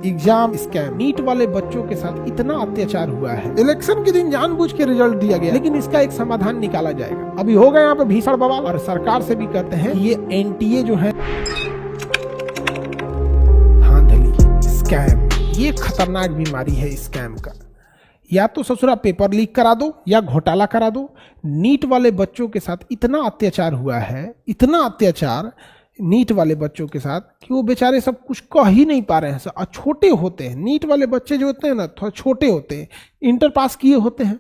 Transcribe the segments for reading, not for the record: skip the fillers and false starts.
Exam scam, NEET वाले बच्चों के साथ इतना अत्याचार हुआ है। इलेक्शन के दिन जानबूझ के रिजल्ट दिया गया, लेकिन इसका एक समाधान निकाला जाएगा। अभी हो गया यहाँ पे भीषण बवाल और सरकार से भी कहते हैं ये एनटीए जो है धांधली स्कैम, ये खतरनाक बीमारी है स्कैम का। या तो ससुरा पेपर लीक करा दो या घोटाला करा दो। नीट वाले बच्चों के साथ इतना अत्याचार हुआ है, इतना अत्याचार नीट वाले बच्चों के साथ कि वो बेचारे सब कुछ कह ही नहीं पा रहे हैं। और छोटे होते हैं नीट वाले बच्चे जो होते हैं ना, थोड़ा छोटे होते हैं, इंटर पास किए होते हैं।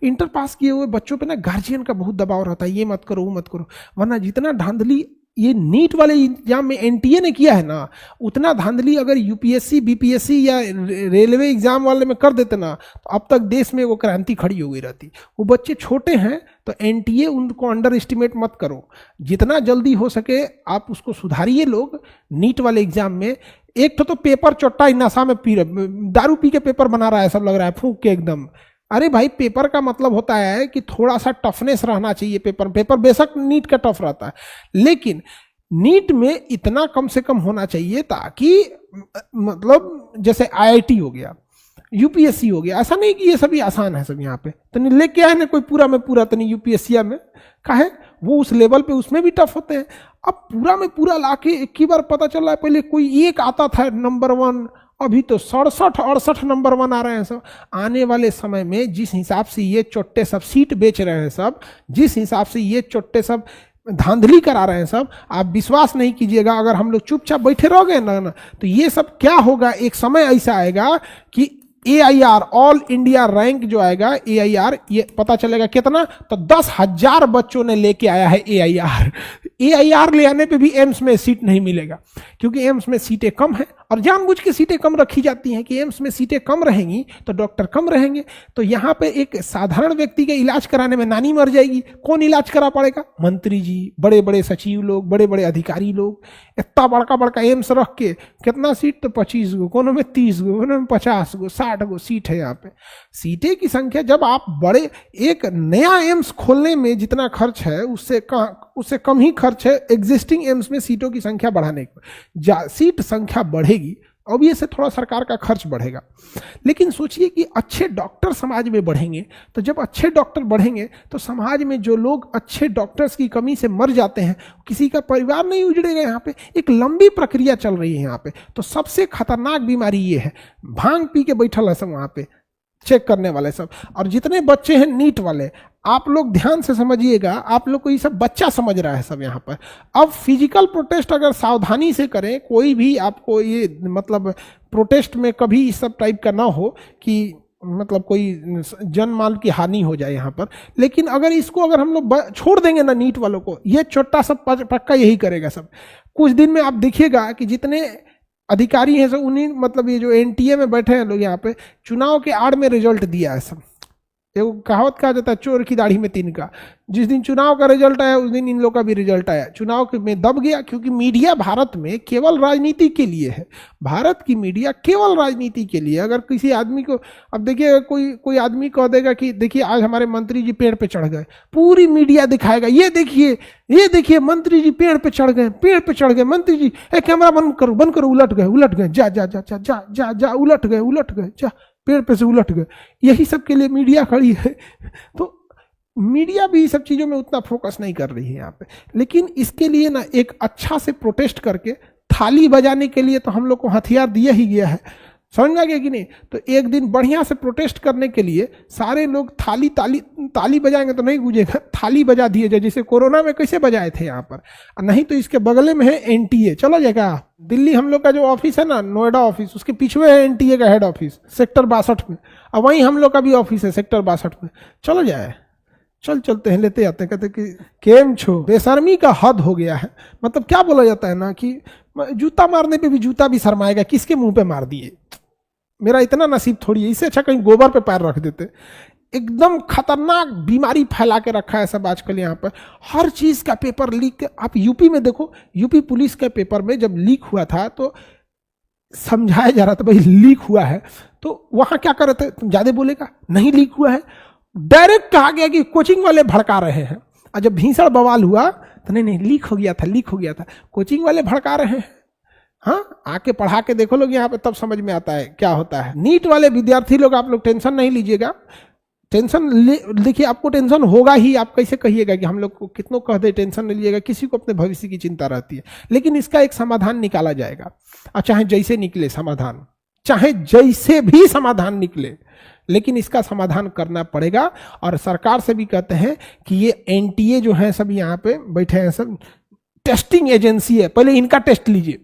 इंटर पास किए हुए बच्चों पे ना गार्जियन का बहुत दबाव रहता है, ये मत करो वो मत करो, वरना जितना धांधली ये नीट वाले एग्जाम में एनटीए ने किया है ना, उतना धांधली अगर यूपीएससी बीपीएससी या रेलवे एग्जाम वाले में कर देते ना, तो अब तक देश में वो क्रांति खड़ी हो गई रहती। वो बच्चे छोटे हैं तो एनटीए उनको अंडर एस्टिमेट मत करो, जितना जल्दी हो सके आप उसको सुधारिए। लोग नीट वाले एग्जाम में एक तो पेपर चोट्टा नशा में पी रहे, दारू पी के पेपर बना रहा है, सब लग रहा है फूंक के एकदम। अरे भाई, पेपर का मतलब होता है कि थोड़ा सा टफनेस रहना चाहिए। पेपर बेशक नीट का टफ रहता है, लेकिन नीट में इतना कम से कम होना चाहिए ताकि मतलब जैसे आईआईटी हो गया, यूपीएससी हो गया, ऐसा नहीं कि ये सभी आसान है सब यहाँ पे। तो नहीं लेके आए ना कोई पूरा में पूरा, तो नहीं यूपीएससी में काहे वो उस लेवल पे उसमें भी टफ होते हैं। अब पूरा में पूरा लाके एक ही बार पता चल रहा है, पहले कोई एक आता था नंबर 1, अभी तो 67-68 नंबर 1 आ रहे हैं सब। आने वाले समय में जिस हिसाब से ये चोट्टे सब सीट बेच रहे हैं सब, जिस हिसाब से ये चोट्टे सब धांधली करा रहे हैं सब, आप विश्वास नहीं कीजिएगा। अगर हम लोग चुपचाप बैठे रह गए ना तो ये सब क्या होगा, एक समय ऐसा आएगा कि AIR ऑल इंडिया रैंक जो आएगा AIR, ये पता चलेगा कितना, तो 10,000 बच्चों ने लेके आया है AIR ले आने पे भी एम्स में सीट नहीं मिलेगा, क्योंकि एम्स में सीटें कम है और जानबूझ के सीटें कम रखी जाती हैं कि एम्स में सीटें कम रहेंगी तो डॉक्टर कम रहेंगे। तो यहाँ पे एक साधारण व्यक्ति के इलाज कराने में नानी मर जाएगी, कौन इलाज करा पड़ेगा? मंत्री जी, बड़े बड़े सचिव लोग, बड़े बड़े अधिकारी लोग। इतना बड़का बड़का एम्स रख के कितना सीट, तो 25 गो, कोनो में 30 गो, कोनो में 50 गो, 60 गो सीट है यहाँ पे। सीटें की संख्या, जब आप बड़े एक नया एम्स खोलने में जितना खर्च है उससे कम ही खर्च है एग्जिस्टिंग एम्स में सीटों की संख्या बढ़ाने पर। सीट संख्या बढ़ेगी, अब ये से थोड़ा सरकार का खर्च बढ़ेगा। लेकिन सोचिए कि अच्छे डॉक्टर समाज में बढ़ेंगे, तो जब अच्छे डॉक्टर बढ़ेंगे तो समाज में जो लोग अच्छे डॉक्टर्स की कमी से मर जाते हैं, किसी का परिवार नहीं उजड़ेगा। यहाँ पे एक लंबी प्रक्रिया चल रही है यहाँ पे। तो सबसे खतरनाक बीमारी ये है, भांग पी के बैठल है सब वहाँ पे चेक करने वाले सब। और जितने बच्चे हैं नीट वाले, आप लोग ध्यान से समझिएगा, आप लोग को ये सब बच्चा समझ रहा है सब यहाँ पर। अब फिजिकल प्रोटेस्ट अगर सावधानी से करें, कोई भी आपको ये मतलब प्रोटेस्ट में कभी इस सब टाइप का ना हो कि मतलब कोई जन माल की हानि हो जाए यहाँ पर। लेकिन अगर हम लोग छोड़ देंगे ना नीट वालों को, ये छोटा सब पक्का यही करेगा सब। कुछ दिन में आप देखिएगा कि जितने अधिकारी हैं सब उन्हीं, मतलब ये जो एनटीए में बैठे हैं लोग यहाँ पे, चुनाव के आड़ में रिजल्ट दिया है सब। एक कहावत कहा जाता है, चोर की दाढ़ी में तिनका। जिस दिन चुनाव का रिजल्ट आया उस दिन इन लोग का भी रिजल्ट आया। चुनाव में दब गया, क्योंकि मीडिया भारत में केवल राजनीति के लिए है। भारत की मीडिया केवल राजनीति के लिए। अगर किसी आदमी को, अब देखिए कोई आदमी कह देगा कि देखिए आज हमारे मंत्री जी पेड़ पे चढ़ गए, पूरी मीडिया दिखाएगा, ये देखिए मंत्री जी पेड़ पे चढ़ गए, मंत्री जी कैमरा बंद करो, उलट गए, जा उलट गए, जा पेड़ पे से उलट गए। यही सब के लिए मीडिया खड़ी है। तो मीडिया भी सब चीज़ों में उतना फोकस नहीं कर रही है यहाँ पे। लेकिन इसके लिए ना एक अच्छा से प्रोटेस्ट करके थाली बजाने के लिए तो हम लोग को हथियार दिया ही गया है, समझ में आ गया कि नहीं? तो एक दिन बढ़िया से प्रोटेस्ट करने के लिए सारे लोग ताली बजाएंगे तो नहीं गूंजेगा, थाली बजा दिए जाए, जैसे कोरोना में कैसे बजाए थे यहाँ पर। नहीं तो इसके बगल में है एनटीए, चला जाएगा। दिल्ली हम लोग का जो ऑफिस है ना, नोएडा ऑफिस, उसके पीछे है एनटीए का हेड ऑफिस सेक्टर 62 में, और वहीं हम लोग का भी ऑफिस है सेक्टर 62 में। चलो जाए, चलते हैं, लेते आते, कहते कि केम छो। बेशर्मी का हद हो गया है। मतलब क्या बोला जाता है ना कि जूता मारने पे भी जूता भी शर्माएगा, किसके मुंह पे मार दिए, मेरा इतना नसीब थोड़ी है, इससे अच्छा कहीं गोबर पे पैर रख देते। एकदम खतरनाक बीमारी फैला के रखा है सब आजकल यहाँ पर। हर चीज का पेपर लीक। आप यूपी में देखो, यूपी पुलिस के पेपर में जब लीक हुआ था तो समझाया जा रहा था भाई लीक हुआ है, तो वहां क्या कर रहे थे, तुम ज्यादा बोलेगा, नहीं लीक हुआ है, डायरेक्ट कहा गया कि कोचिंग वाले भड़का रहे हैं। और जब भीषण बवाल हुआ तो नहीं लीक हो गया था, कोचिंग वाले भड़का रहे हैं। हाँ, आके पढ़ा के देखो लोग यहाँ पे, तब समझ में आता है क्या होता है। नीट वाले विद्यार्थी लोग, आप लोग टेंशन नहीं लीजिएगा। टेंशन देखिए, आपको टेंशन होगा ही, आप कैसे कहिएगा कि हम लोग को कितनों कह दे टेंशन नहीं लीजिएगा, किसी को अपने भविष्य की चिंता रहती है। लेकिन इसका एक समाधान निकाला जाएगा, और चाहे जैसे निकले समाधान, चाहे जैसे भी समाधान निकले, लेकिन इसका समाधान करना पड़ेगा। और सरकार से भी कहते हैं कि ये एनटीए जो है सब यहाँ पे बैठे हैं, सब टेस्टिंग एजेंसी है, पहले इनका टेस्ट लीजिए,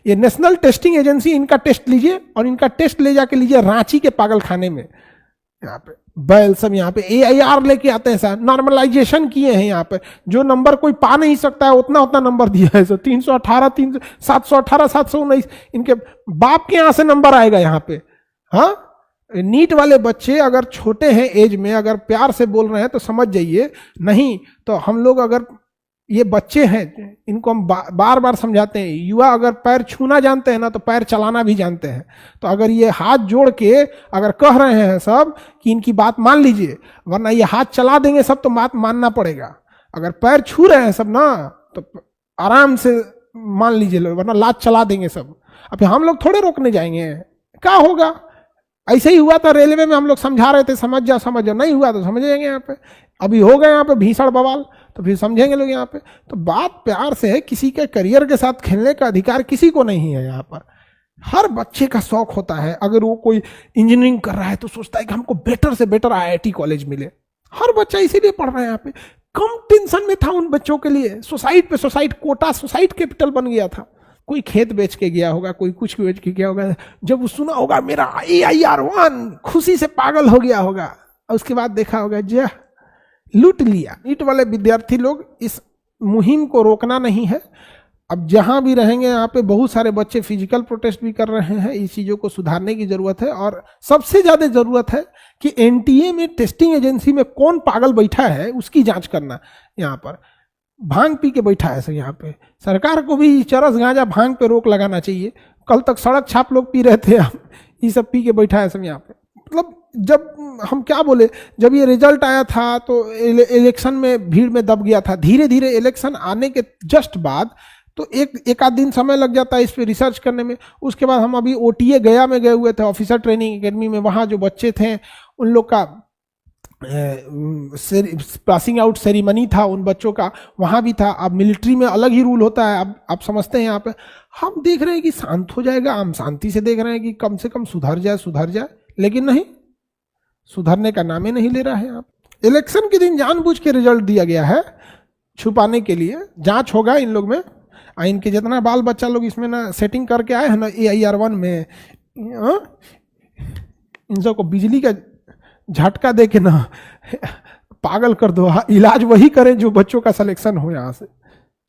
ये नेशनल टेस्टिंग एजेंसी, इनका टेस्ट लीजिए, और इनका टेस्ट ले जाके लीजिए रांची के पागल खाने में। यहाँ पे बैल सब यहाँ पे AIR लेके आते हैं सर, नॉर्मलाइजेशन किए हैं यहाँ पे, जो नंबर कोई पा नहीं सकता है उतना उतना नंबर दिया है सर, 318 718 719, इनके बाप के यहाँ से नंबर आएगा यहाँ पे। हाँ, नीट वाले बच्चे अगर छोटे हैं एज में, अगर प्यार से बोल रहे हैं तो समझ जाइए, नहीं तो हम लोग, अगर ये बच्चे हैं इनको हम बार बार समझाते हैं, युवा अगर पैर छूना जानते हैं ना तो पैर चलाना भी जानते हैं। तो अगर ये हाथ जोड़ के अगर कह रहे हैं सब कि इनकी बात मान लीजिए, वरना ये हाथ चला देंगे सब तो बात मानना पड़ेगा। अगर पैर छू रहे हैं सब ना तो आराम से मान लीजिए, वरना लात चला देंगे सब। अब हम लोग थोड़े रोकने जाएंगे, क्या होगा। ऐसे ही हुआ था रेलवे में, हम लोग समझा रहे थे समझ जाओ समझ जाओ, नहीं हुआ तो समझ जाएंगे यहाँ पे। अभी हो गए यहाँ पे भीषण बवाल, तो फिर समझेंगे लोग यहाँ पे। तो बात प्यार से है, किसी के करियर के साथ खेलने का अधिकार किसी को नहीं है यहाँ पर। हर बच्चे का शौक होता है, अगर वो कोई इंजीनियरिंग कर रहा है तो सोचता है कि हमको बेटर से बेटर IIT कॉलेज मिले। हर बच्चा इसीलिए पढ़ रहा है यहाँ पे। कम टेंशन में था उन बच्चों के लिए, सोसाइटी पे सोसाइटी, कोटा सोसाइटी कैपिटल बन गया था। कोई खेत बेच के गया होगा, कोई कुछ बेच के गया होगा, जब वो सुना होगा मेरा AIR1, खुशी से पागल हो गया होगा, और उसके बाद देखा होगा जा लूट लिया। नीट वाले विद्यार्थी लोग, इस मुहिम को रोकना नहीं है। अब जहां भी रहेंगे यहाँ पे बहुत सारे बच्चे फिजिकल प्रोटेस्ट भी कर रहे हैं, इस चीज़ों को सुधारने की जरूरत है। और सबसे ज़्यादा जरूरत है कि एनटीए में टेस्टिंग एजेंसी में कौन पागल बैठा है उसकी जांच करना। यहाँ पर भांग पी के बैठा है सर, यहाँ पे सरकार को भी चरस गांजा भांग पे रोक लगाना चाहिए। कल तक सड़क छाप लोग पी रहे थे, ये सब पी के बैठा है सब यहाँ पे। मतलब जब हम क्या बोले, जब ये रिजल्ट आया था तो इलेक्शन में भीड़ में दब गया था। धीरे धीरे इलेक्शन आने के जस्ट बाद तो एक आध दिन समय लग जाता है इस पे रिसर्च करने में। उसके बाद हम अभी OTA गया में गए हुए थे, ऑफिसर ट्रेनिंग एकेडमी में। वहाँ जो बच्चे थे उन लोग का पासिंग आउट सेरेमनी था, उन बच्चों का वहाँ भी था। अब मिलिट्री में अलग ही रूल होता है, अब आप समझते हैं। यहाँ पे हम देख रहे हैं कि शांत हो जाएगा, हम शांति से देख रहे हैं कि कम से कम सुधर जाए, लेकिन नहीं, सुधरने का नाम ही नहीं ले रहा है। आप इलेक्शन के दिन जानबूझ के रिजल्ट दिया गया है छुपाने के लिए। जांच होगा इन लोग में, इनके जितना बाल बच्चा लोग इसमें ना सेटिंग करके आए हैं ना AIR1 में, इन सबको बिजली का झटका दे के ना पागल कर दो। इलाज वही करें जो बच्चों का सिलेक्शन हो यहाँ से,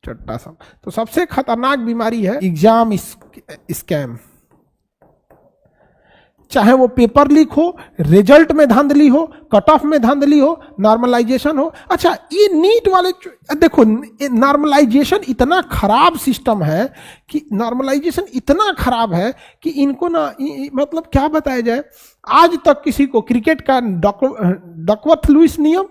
चट्टा सब। तो सबसे खतरनाक बीमारी है एग्जाम स्कैम। चाहे वो पेपर लीक हो, रिजल्ट में धांधली हो, कट ऑफ में धांधली हो, नॉर्मलाइजेशन हो। अच्छा, ये नीट वाले देखो, नॉर्मलाइजेशन इतना खराब सिस्टम है कि नॉर्मलाइजेशन इतना खराब है कि इनको ना मतलब क्या बताया जाए। आज तक किसी को क्रिकेट का डकवर्थ लुईस नियम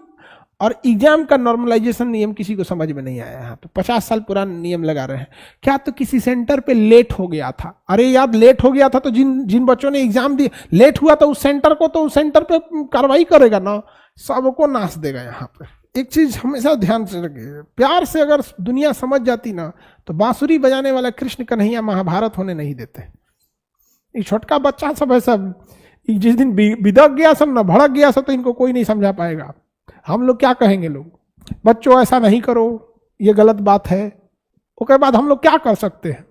और एग्जाम का नॉर्मलाइजेशन नियम किसी को समझ में नहीं आया। यहाँ पे 50 साल पुराना नियम लगा रहे हैं। क्या तो किसी सेंटर पे लेट हो गया था, अरे यार लेट हो गया था तो जिन बच्चों ने एग्जाम दिए लेट हुआ तो उस सेंटर को, तो उस सेंटर पे कार्रवाई करेगा ना, सबको नाश देगा। यहाँ पे एक चीज हमेशा ध्यान से रखिए, प्यार से अगर दुनिया समझ जाती ना तो बांसुरी बजाने वाला कृष्ण कन्हैया महाभारत होने नहीं देते। ये छोटका बच्चा सब है, सब जिस दिन बिदक गया सब ना, भड़क गया सब, तो इनको कोई नहीं समझा पाएगा। हम लोग क्या कहेंगे, लोग बच्चों ऐसा नहीं करो, ये गलत बात है, उसके बाद हम लोग क्या कर सकते हैं।